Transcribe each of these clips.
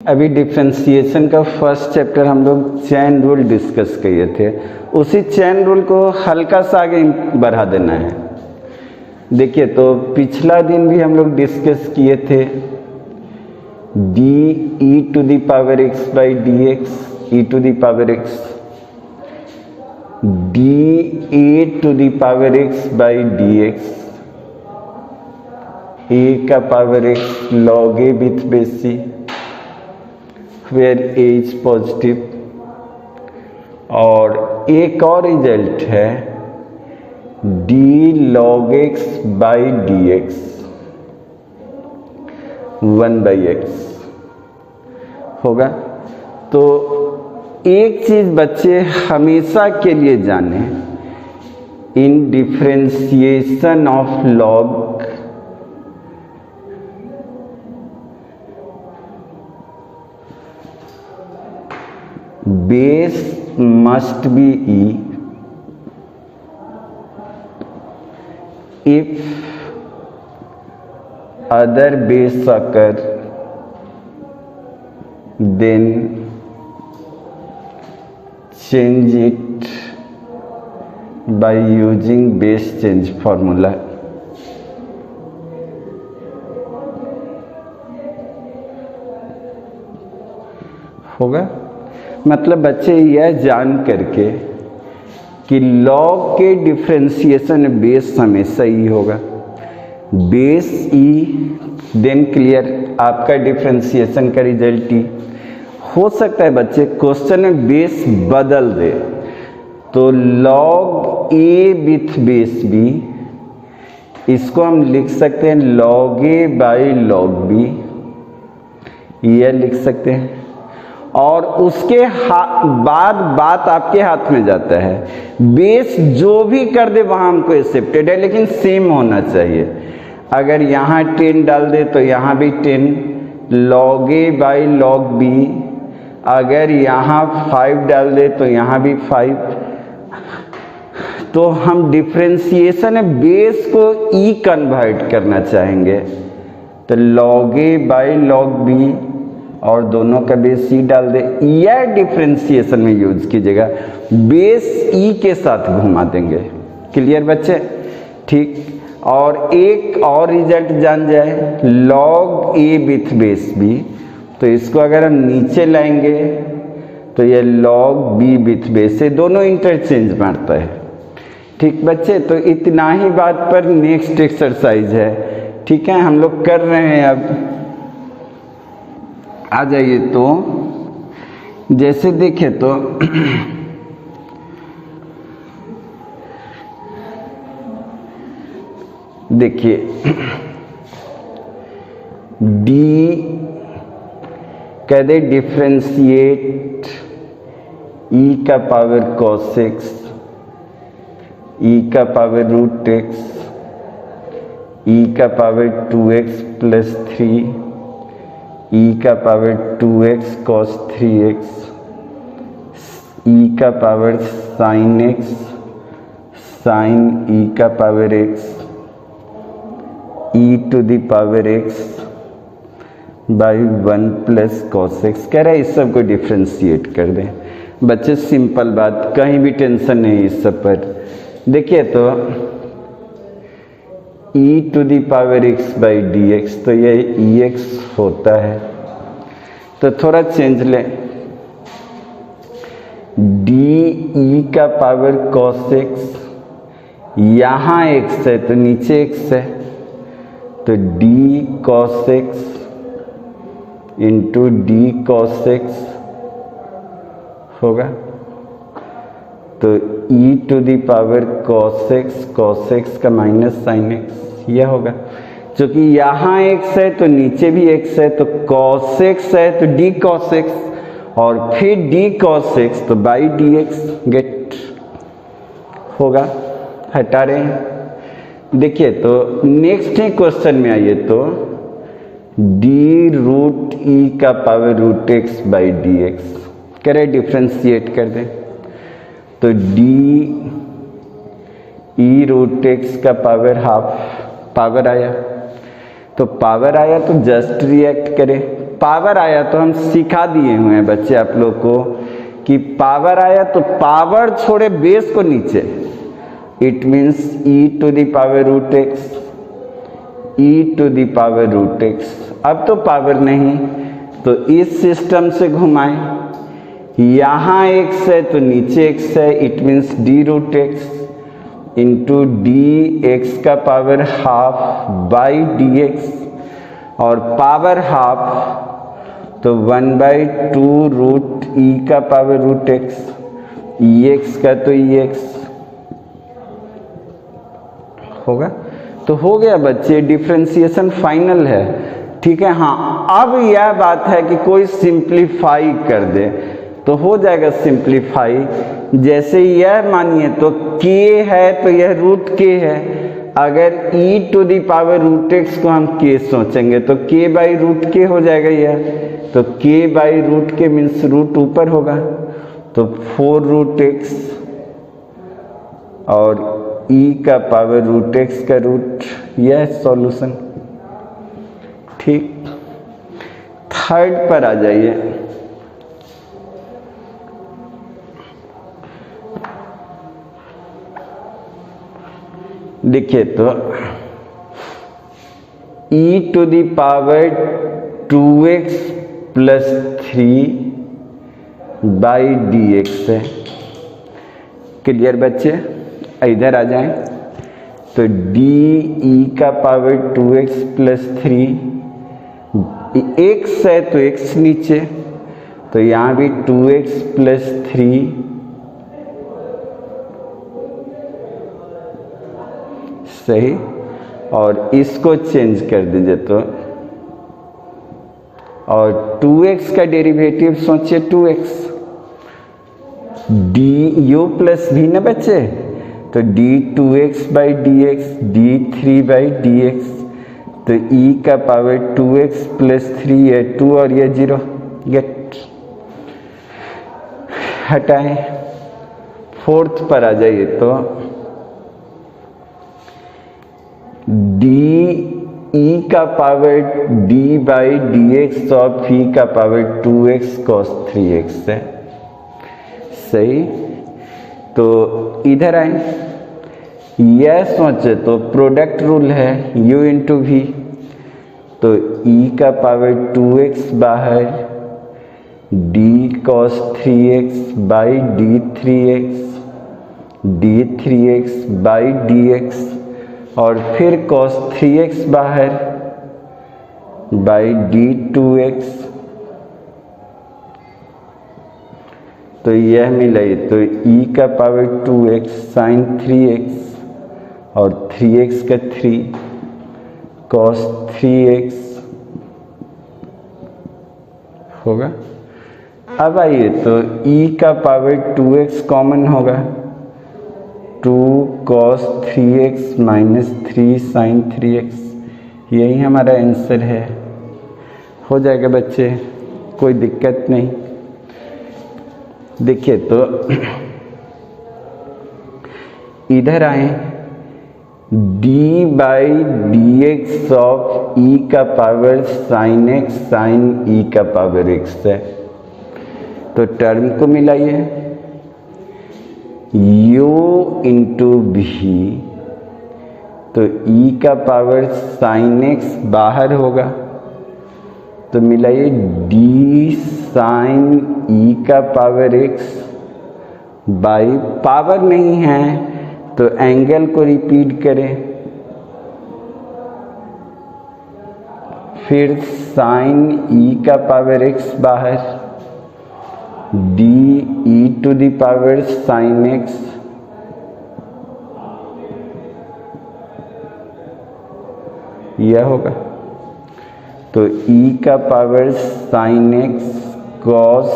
अभी डिफरेंशिएशन का first chapter हम लोग चेन रूल डिस्कस किए थे। उसी चेन रूल को हल्का सा आगे बढ़ा देना है। देखिए तो पिछला दिन भी हम लोग डिस्कस किए थे D E to the power X by D X E to the power X, D A to the power X by D X, A का power X log A with base C where a is positive, और एक और result है d log x by D x 1/x होगा। तो एक चीज बच्चे हमेशा के लिए जाने, in differentiation of log base must be e if other base occur, then change it by using base change formula। होगा मतलब बच्चे यह जान करके कि लॉग के डिफरेंशिएशन बेस हमेशा ई होगा, बेस ई देन क्लियर आपका डिफरेंशिएशन का रिजल्ट ई। हो सकता है बच्चे क्वेश्चन में बेस बदल दे तो log A with base B, इसको हम लिख सकते हैं log A by log B, यह लिख सकते हैं। और उसके बाद बात आपके हाथ में जाता है, बेस जो भी कर दे वहां हमको एक्सेप्टेड है, लेकिन सेम होना चाहिए। अगर यहाँ 10 डाल दे तो यहाँ भी 10 log A by log B, अगर यहाँ 5 डाल दे तो यहाँ भी 5। तो हम डिफरेंशिएशन बेस को ई कन्वर्ट करना चाहेंगे तो log A by log B और दोनों का बेस सी डाल दे, यह डिफरेंशिएशन में यूज कीजिएगा, बेस ई के साथ घुमा देंगे। क्लियर बच्चे? ठीक। और एक और रिजल्ट जान जाए log A with base B, तो इसको अगर हम नीचे लाएंगे तो यह लॉग बी विथ बेस से दोनों इंटरचेंज मारता है। ठीक बच्चे, तो इतना ही बात पर नेक्स्ट एक्सरसाइज है। ठीक है, हम लोग कर रहे हैं। अब आ जाइए तो जैसे देखें तो देखिए डी कह दे डिफरेंशिएट ई का पावर cos x, ई का पावर रूट x, ई का पावर 2x प्लस 3, ई का power 2x cos 3x, e का power sin x sin e का power x, e to the power x by 1 plus cos x। कह रहा है इस सब को डिफ्रेंशिएट कर दें। बच्चे सिंपल बात, कहीं भी टेंशन नहीं इस सब पर। देखिए तो E to the power X by D X, तो यह ई एक्स होता है। तो थोड़ा चेंज लें, डी ई का पावर cos x, यहाँ x है तो नीचे x है, तो d cos x into d cos x होगा। तो e to the power cos x का माइनस sin x यह होगा। क्योंकि यहाँ x है तो नीचे भी x है, तो cos x है तो d cos x, और फिर d cos x तो बाई डी एक्स गेट होगा। हटा रहे हैं। देखिए तो नेक्स्ट ही क्वेश्चन में आइए तो d रूट e का power root x by D x करे डिफ्रेंशिएट कर दें, तो डी ई रूट एक्स का पावर हाफ पावर आया, तो पावर आया तो जस्ट रिएक्ट करें, पावर आया तो हम सिखा दिए हुए हैं बच्चे आप लोग को कि पावर आया तो पावर छोड़े बेस को नीचे, it means e to the power root x, e to the power root x. अब तो पावर नहीं तो इस सिस्टम से घुमाएं, यहाँ x है तो नीचे x है, it means d root X into D X का power half by D X, और पावर हाफ तो 1/2 रूट ई का power root X, E X का तो ई एक्स होगा। तो हो गया बच्चे, डिफरेंशिएशन फाइनल है, ठीक है। हाँ, अब यह बात है कि कोई सिंप्लीफाई कर दे तो हो जाएगा सिंप्लीफाई। जैसे यह मानिए तो k है तो यह रूट k है, अगर e to the power root x को हम k सोचेंगे तो k बाई रूट k हो जाएगा यह, तो k by root k means root ऊपर होगा, तो 4 रूट x और e का पावर रूट x का रूट, यह सॉल्यूशन। ठीक, थर्ड पर आ जाइए। देखिए तो e to the power 2x plus 3 by D X है। क्लियर बच्चे, इधर आ जाएं तो डी ई का पावर 2x प्लस 3, x है तो x नीचे, तो यहाँ भी 2x प्लस 3 सही, और इसको चेंज कर दीजिए तो, और 2x का डेरिवेटिव सोचिए 2x, डी यू प्लस भी ना बच्चे, तो D 2x by D x, D 3 by D X, तो e का पावर 2x प्लस 3 है 2 और ये 0, गेट हटाएं। फोर्थ पर आ जाइए तो डी ई का power D by D X of E का पावर 2x कॉस 3x है, सही। तो इधर आए, यह सोचे तो प्रोडक्ट रूल है u इंटू वी, तो e का पावर 2x बाहर d cos 3x by d 3x by dx, और फिर cos 3x बाहर बाई d 2x, तो यह मिला ये, तो e का पावर 2x साइन 3x और 3x का 3 cos 3x होगा। अब आइए तो e का पावर 2x कॉमन होगा, 2 cos 3x minus 3 sign 3x, यही हमारा आंसर है। हो जाएगा बच्चे, कोई दिक्कत नहीं। देखिए तो इधर आए, d by D X of e का power sine x sine e का पावर x है, तो टर्म को मिलाइए, u इंटू भी, तो e का पावर साइन x बाहर होगा, तो मिलाइए d साइन e का पावर x बाई, पावर नहीं है तो एंगल को रिपीट करें, फिर साइन e का पावर x बाहर d e to the power sine x, यह होगा, तो e का power sine x cos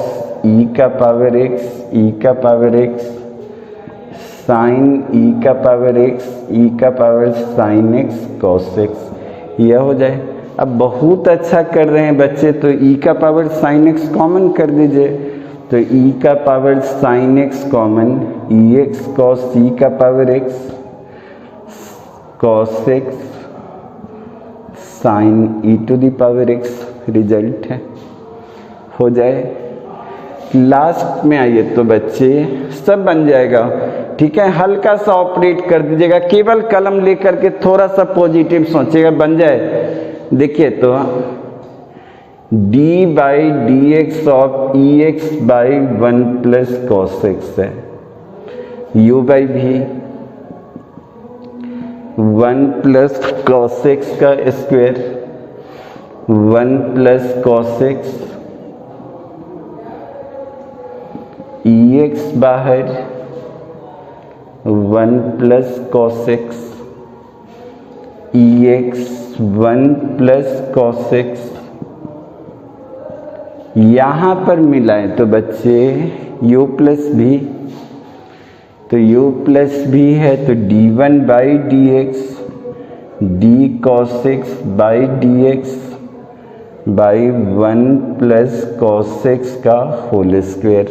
e का पावर x, e का पावर x साइन e का पावर x, e का power sine x cos x, यह हो जाए। अब बहुत अच्छा कर रहे हैं बच्चे, तो e का पावर साइन x कॉमन कर दीजिए, तो e का power sine x common, ex cos e का power x cos x sine e to the power x result है। हो जाए। लास्ट में आइए तो बच्चे सब बन जाएगा, ठीक है। हल्का सा ऑपरेट कर दीजिएगा, केवल कलम लेकर के थोड़ा सा पॉजिटिव सोचिएगा, बन जाए। देखिए तो D by D X of E X by 1 plus cos x है, यू बाई भी 1 प्लस कॉस एक्स का square 1 plus cos x, E x बाहर 1 plus cos x, E x 1 plus cos x. यहाँ पर मिलाएं तो बच्चे u प्लस भी, तो u प्लस भी है तो d1 by D x D cos x by D x by 1 plus cos x का होल स्क्वायर,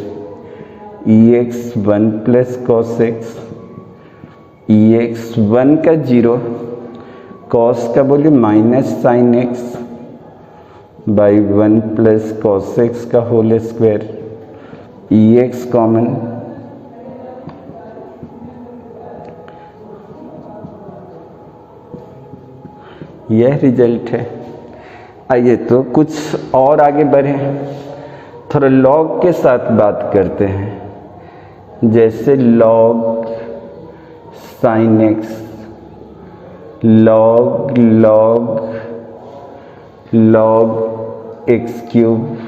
ई x 1 plus cos x, E x 1 का 0, कॉस का बोलिए minus sign X by 1 plus cos x का whole square, ई x common, यह result है। आइए तो कुछ और आगे बढ़े, थोड़ा लॉग के साथ बात करते हैं। जैसे log sine X, log log log X cube.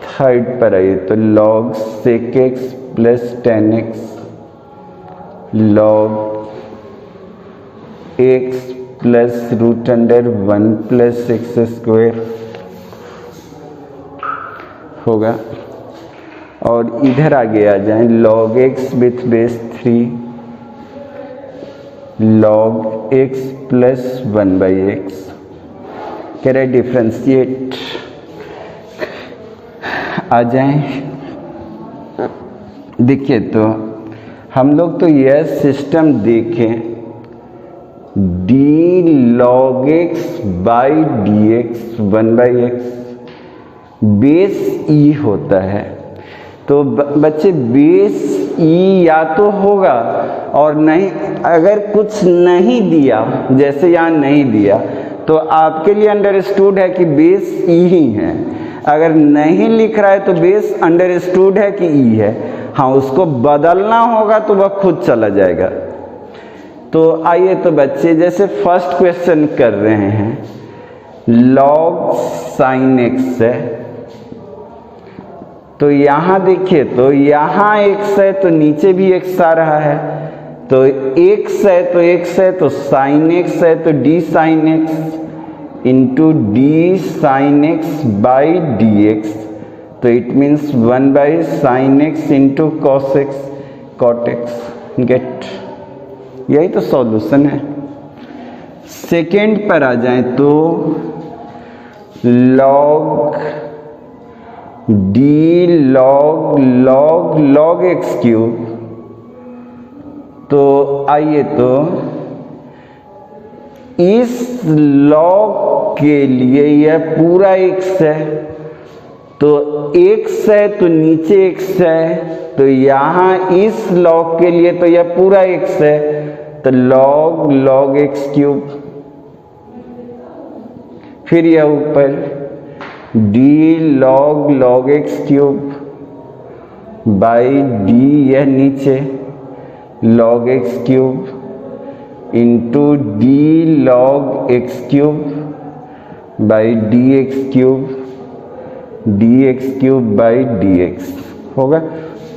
Third पर आइए तो log sec X plus tan X, log X plus root under 1 plus X square होगा। और इधर आगे आ जाएं, log X with base 3, log X plus 1 by X, कह रहे डिफ्रेंशिएट। आ जाएं, देखिए तो हम लोग तो यह सिस्टम देखें, D log X by D X 1 by X base E होता है। तो बच्चे बेस ई या तो होगा और नहीं, अगर कुछ नहीं दिया, जैसे यहाँ नहीं दिया, तो आपके लिए अंडरस्टूड है कि बेस ई ही है। अगर नहीं लिख रहा है तो बेस अंडरस्टूड है कि ई है। हाँ, उसको बदलना होगा तो वह खुद चला जाएगा। तो आइए तो बच्चे जैसे फर्स्ट क्वेश्चन कर रहे हैं, लॉग साइन एक्स है, तो यहाँ देखिए तो यहाँ x है तो नीचे भी x आ रहा है, तो x है तो x है तो साइन x है तो d sine x into D sine X by D X, तो it means 1 by sine X into cos X cot X. गेट, यही तो सॉल्यूशन है। सेकेंड पर आ जाए तो log D log log log X cube, तो आइए तो इस लॉग के लिए यह पूरा x है, तो x है तो नीचे x है, तो यहाँ इस लॉग के लिए तो यह पूरा x है, तो लॉग लॉग एक्स क्यूब। फिर यह ऊपर D log log X cube by D, यह नीचे log X cube into D log X cube by D x cube by D x होगा।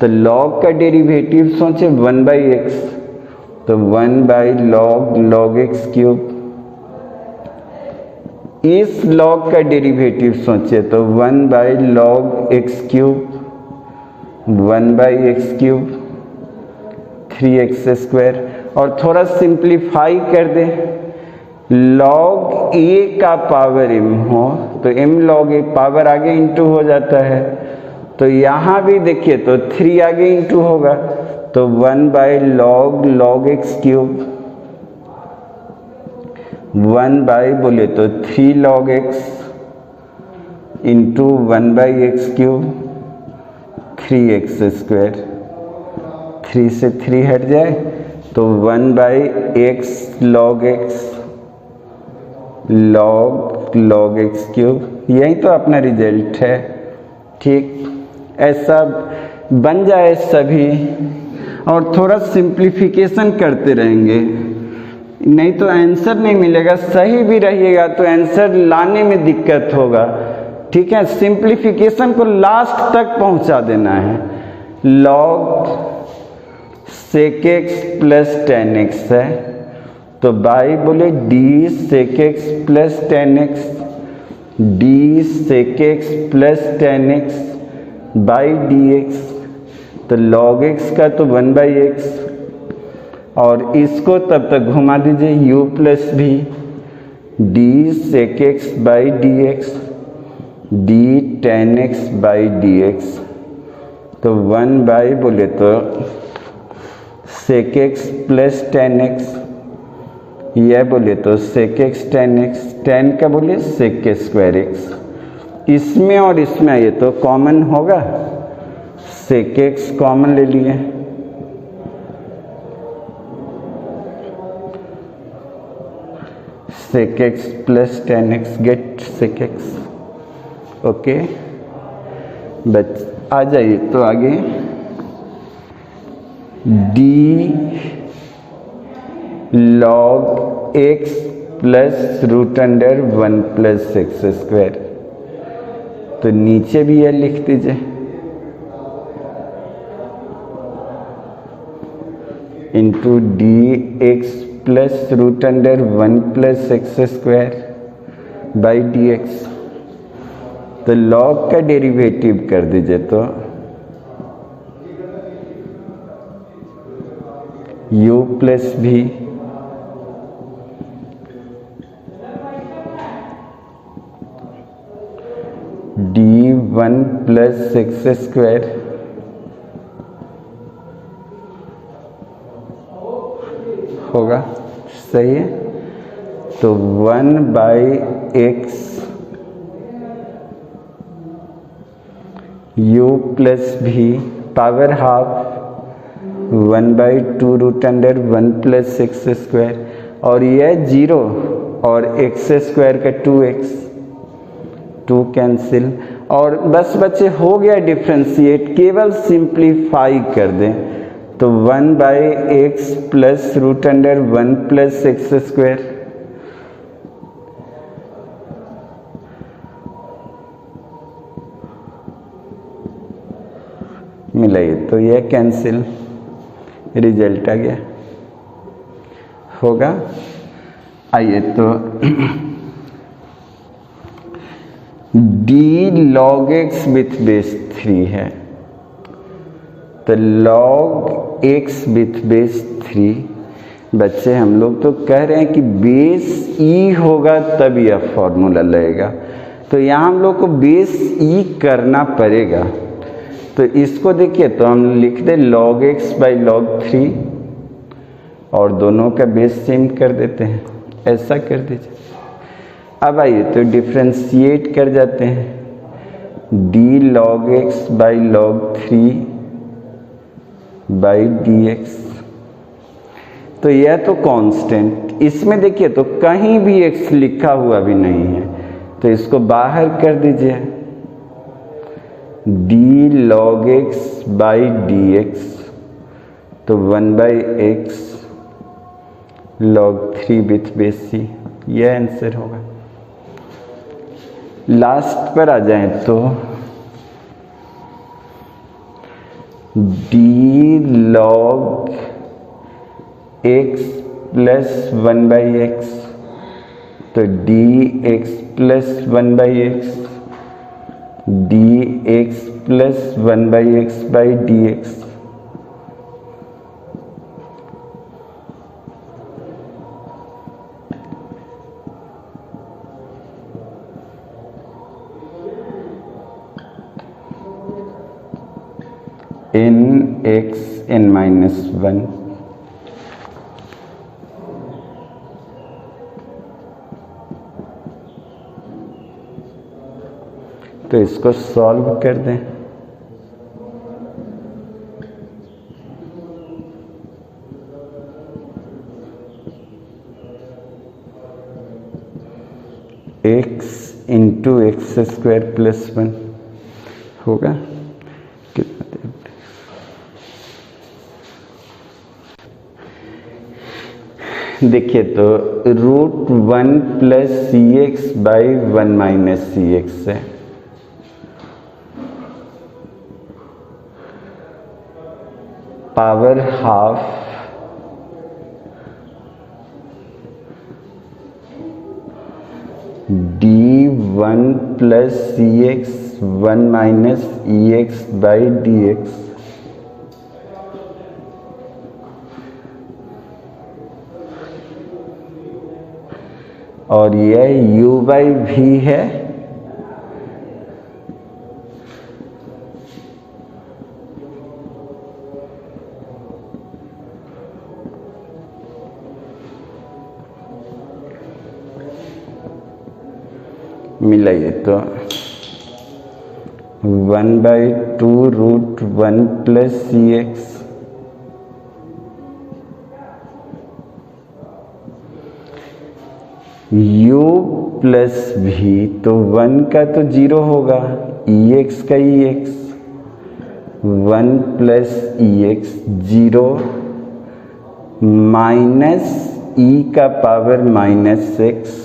तो लॉग का डेरिवेटिव सोचे 1 बाई एक्स, तो 1 by log log X cube. इस log का derivative सोचे तो 1 by log X cube, 1 by x cube 3x square. और थोड़ा सिंप्लीफाई कर दे, लॉग ए का पावर m हो तो m लॉग ए पावर आगे इंटू हो जाता है, तो यहाँ भी देखिए तो 3 आगे इंटू होगा, तो 1 by log log X cube, 1 by बोले तो 3 log x into 1/x³ 3x², 3 से 3 हट जाए तो 1/x log x log x³, यही तो अपना रिजल्ट है। ठीक, ऐसा बन जाए सभी, और थोड़ा सिंप्लीफिकेशन करते रहेंगे, नहीं तो आंसर नहीं मिलेगा। सही भी रहिएगा तो आंसर लाने में दिक्कत होगा। ठीक है, सिंप्लीफिकेशन को लास्ट तक पहुंचा देना है। log sec x plus tan x है, तो बाई बोले d sec x plus tan x, d sec x plus tan x by dx, तो log x का तो 1/x, और इसको तब तक घुमा दीजिए u प्लस भी d sec x by dx d tan x by dx, तो 1 बोले तो sec x plus tan x, यह बोले तो sec x tan x, tan का बोले sec स्क्वायर x, इसमें और इसमें ये तो कॉमन होगा, sec x कॉमन ले लिए, sec x plus tan x get sec x। Okay, बस आ जाइए तो आगे d log x plus √1 plus x², तो नीचे भी यह लिख दीजिए into dx plus √1 plus x² by dx, तो log का डेरिवेटिव कर दीजिए तो u प्लस भी d1 प्लस x² होगा। सही है, तो 1/x u प्लस भी पावर हाफ 1/2 √1 प्लस x², और यह 0 और x² का 2x, 2 कैंसिल, और बस बच्चे हो गया डिफ्रेंशिएट, केवल सिंप्लीफाई कर दें तो 1/x प्लस √1 प्लस x², मिलाइए तो यह कैंसिल, रिजल्ट आ गया होगा। आइए तो d log x with base 3 है, तो log x विथ बेस 3, बच्चे हम लोग तो कह रहे हैं कि बेस e होगा तब यह फॉर्मूला लगेगा, तो यहाँ हम लोग को बेस e करना पड़ेगा। तो इसको देखिए तो हम लिख दे log x बाई log 3, और दोनों का बेस सेम कर देते हैं, ऐसा कर दीजिए। अब आइए तो डिफ्रेंशिएट कर जाते हैं, d log x by log 3 by dx, तो यह तो कांस्टेंट, इसमें देखिए तो कहीं भी x लिखा हुआ भी नहीं है, तो इसको बाहर कर दीजिए, d log x by dx, तो 1/x log 3 with base c, यह आंसर होगा। लास्ट पर आ जाएं तो d log x plus 1/x, तो dx plus 1/x, dx plus 1/x by dx, in x n minus 1, तो इसको सॉल्व कर दें। x into X square plus 1 होगा कितना? देखिए तो √1 plus C X by 1 minus C X है। Power half d1 plus C X 1 minus E X by D X और यह u बाई भी है। मिलाइए तो 1/2 √1 plus C x u plus भी, तो 1 का तो 0 होगा, ex का ex 1 plus ex 0 minus e का पावर माइनस x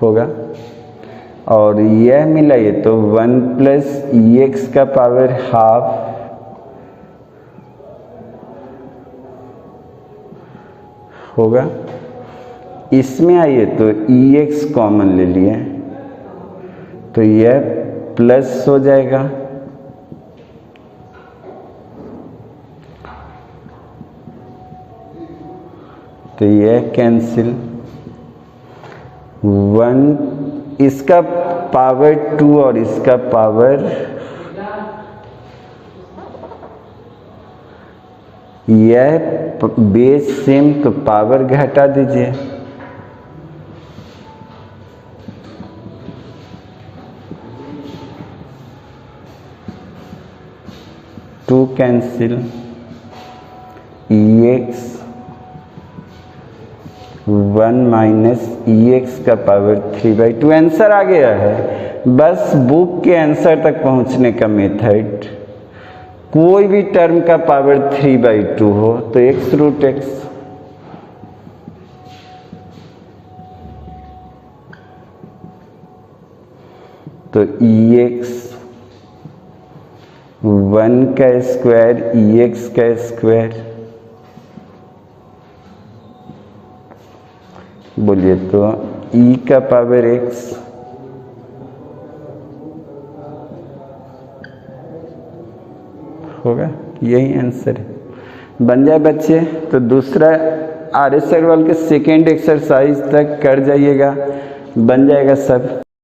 होगा और यह मिलाइए तो 1 प्लस ex का पावर हाफ होगा। इसमें आइए तो ex कॉमन ले लिए तो यह प्लस हो जाएगा तो यह कैंसिल 1 इसका पावर 2 और इसका पावर यह बेस सेम तो पावर घटा दीजिए to cancel ex 1 minus ex का पावर 3/2 आंसर आ गया है। बस बुक के आंसर तक पहुंचने का मेथड, कोई भी टर्म का पावर 3/2 हो तो x√x तो ex 1 का स्क्वायर ex का स्क्वायर बोलिए तो e का पावर x होगा। यही आंसर है। बन जाए बच्चे तो दूसरा RS अग्रवाल के सेकेंड एक्सरसाइज तक कर जाइएगा, बन जाएगा सब।